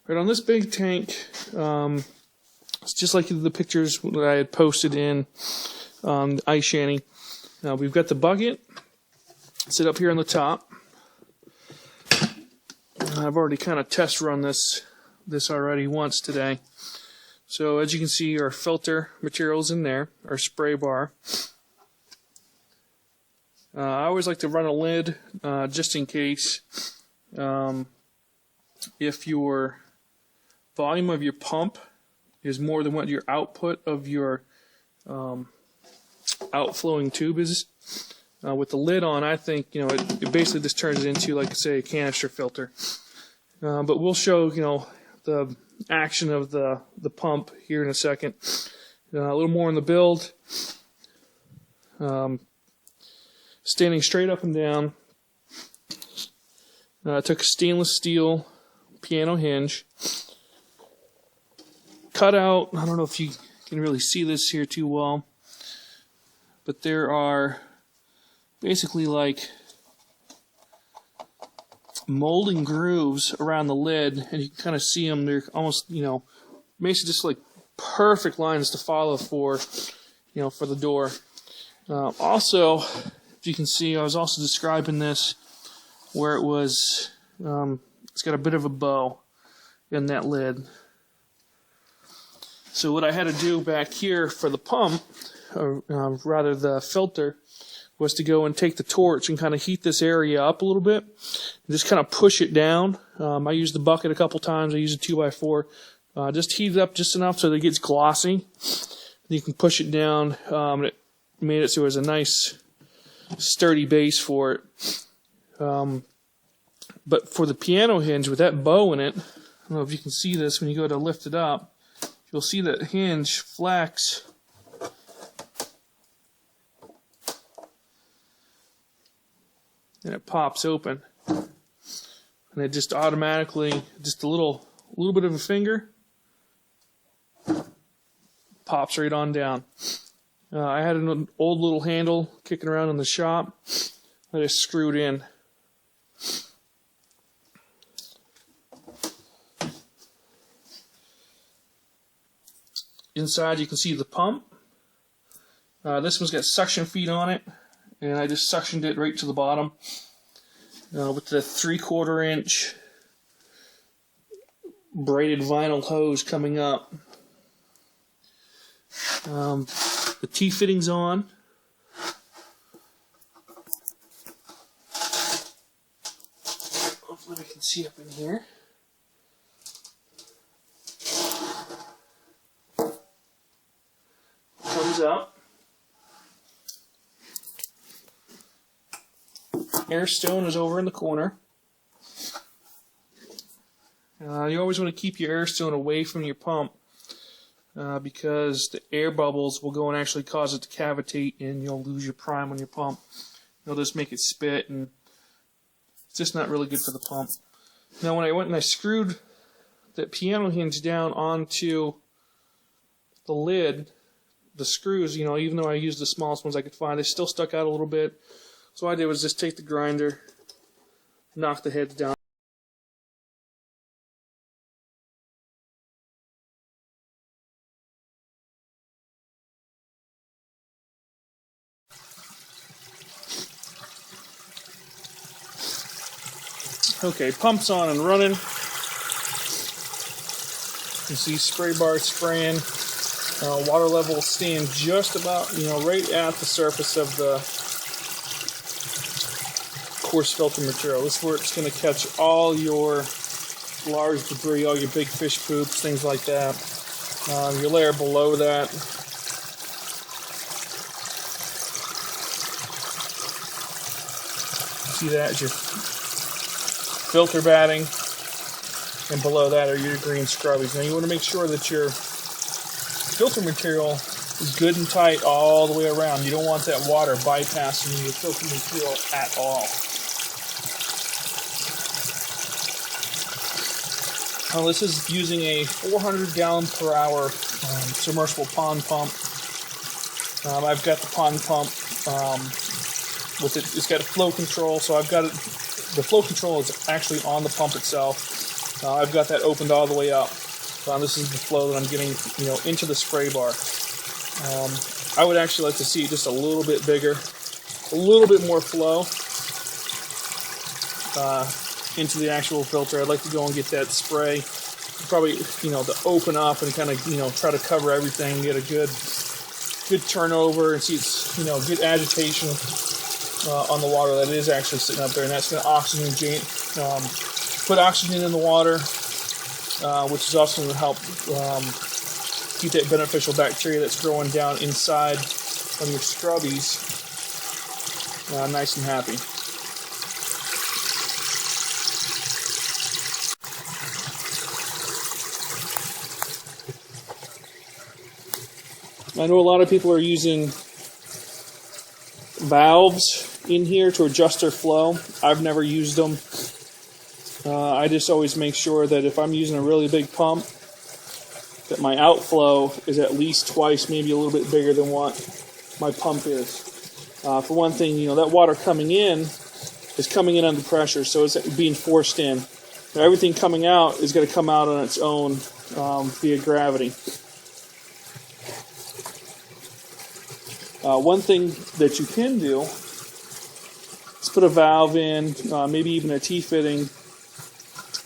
Right on this big tank, it's just like the pictures that I had posted in the ice shanty. Now we've got the bucket sit up here on the top. I've already kind of test run this already once today. So as you can see, our filter materials in there, our spray bar. I always like to run a lid just in case if your volume of your pump is more than what your output of your outflowing tube is. With the lid on, I think it basically just turns it into, like, say, a canister filter. But we'll show the action of the pump here in a second. A little more on the build. Standing straight up and down. I took a stainless steel piano hinge. Cut out, I don't know if you can really see this here too well, but there are basically like molding grooves around the lid, and you can kind of see them. They're almost, basically just like perfect lines to follow for the door. Also, if you can see, I was also describing this where it was, it's got a bit of a bow in that lid. So what I had to do back here for the pump, or rather the filter, was to go and take the torch and kind of heat this area up a little bit, and just kind of push it down. I used the bucket a couple times. I used a 2x4. Just heat it up just enough so that it gets glossy. You can push it down. It made it so it was a nice, sturdy base for it. But for the piano hinge with that bow in it, I don't know if you can see this when you go to lift it up. You'll see that hinge flex. And it pops open. And it just automatically, just a little bit of a finger, pops right on down. I had an old little handle kicking around in the shop that I screwed in. Inside you can see the pump. This one's got suction feet on it, and I just suctioned it right to the bottom with the 3/4 inch braided vinyl hose coming up. The T-fitting's on. Hopefully we can see up in here. Comes up. Air stone is over in the corner. You always want to keep your air stone away from your pump because the air bubbles will go and actually cause it to cavitate, and you'll lose your prime on your pump. You'll just make it spit, and it's just not really good for the pump. Now when I went and I screwed that piano hinge down onto the lid, the screws, even though I used the smallest ones I could find, they still stuck out a little bit. So what I did was just take the grinder, knock the heads down. Okay, pump's on and running. You can see spray bar spraying. Water level staying just about, right at the surface of the coarse filter material. This is where it's going to catch all your large debris, all your big fish poops, things like that. Your layer below that. See that as your filter batting, and below that are your green scrubbies. Now you want to make sure that your filter material is good and tight all the way around. You don't want that water bypassing your filter material at all. Now this is using a 400 gallon per hour submersible pond pump. I've got the pond pump with it. It's got a flow control, so I've got it. The flow control is actually on the pump itself. I've got that opened all the way up. This is the flow that I'm getting, into the spray bar. I would actually like to see it just a little bit bigger, a little bit more flow into the actual filter. I'd like to go and get that spray, probably, to open up and kind of, try to cover everything, get a good turnover, and see it's, good agitation on the water that is actually sitting up there, and that's going to put oxygen in the water, which is also going to help keep that beneficial bacteria that's growing down inside of your scrubbies nice and happy. I know a lot of people are using valves in here to adjust their flow. I've never used them. I just always make sure that if I'm using a really big pump, that my outflow is at least twice, maybe a little bit bigger than what my pump is. For one thing, that water coming in is coming in under pressure, so it's being forced in. Now, everything coming out is going to come out on its own via gravity. One thing that you can do is put a valve in, maybe even a T-fitting.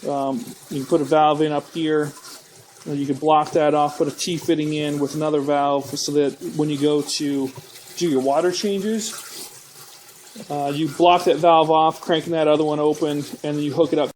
You can put a valve in up here. You can block that off, put a T-fitting in with another valve so that when you go to do your water changes, you block that valve off, cranking that other one open, and then you hook it up.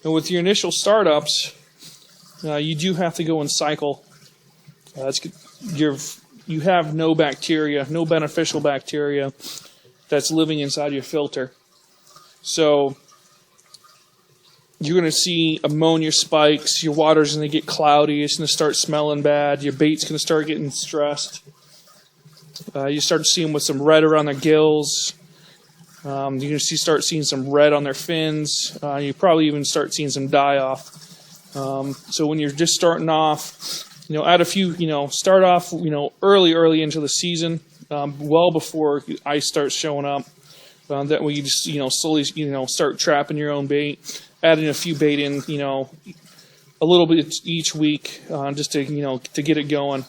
And with your initial startups, you do have to go and cycle. You have no bacteria, no beneficial bacteria that's living inside your filter. So you're going to see ammonia spikes, your water's going to get cloudy, it's going to start smelling bad, your bait's going to start getting stressed. You start seeing with some red around their gills. You're going to start seeing some red on their fins. You probably even start seeing some die off. So when you're just starting off, add a few, start off, early into the season, well before ice starts showing up. That way you just, slowly, start trapping your own bait, adding a few bait in, a little bit each week, just to, to get it going.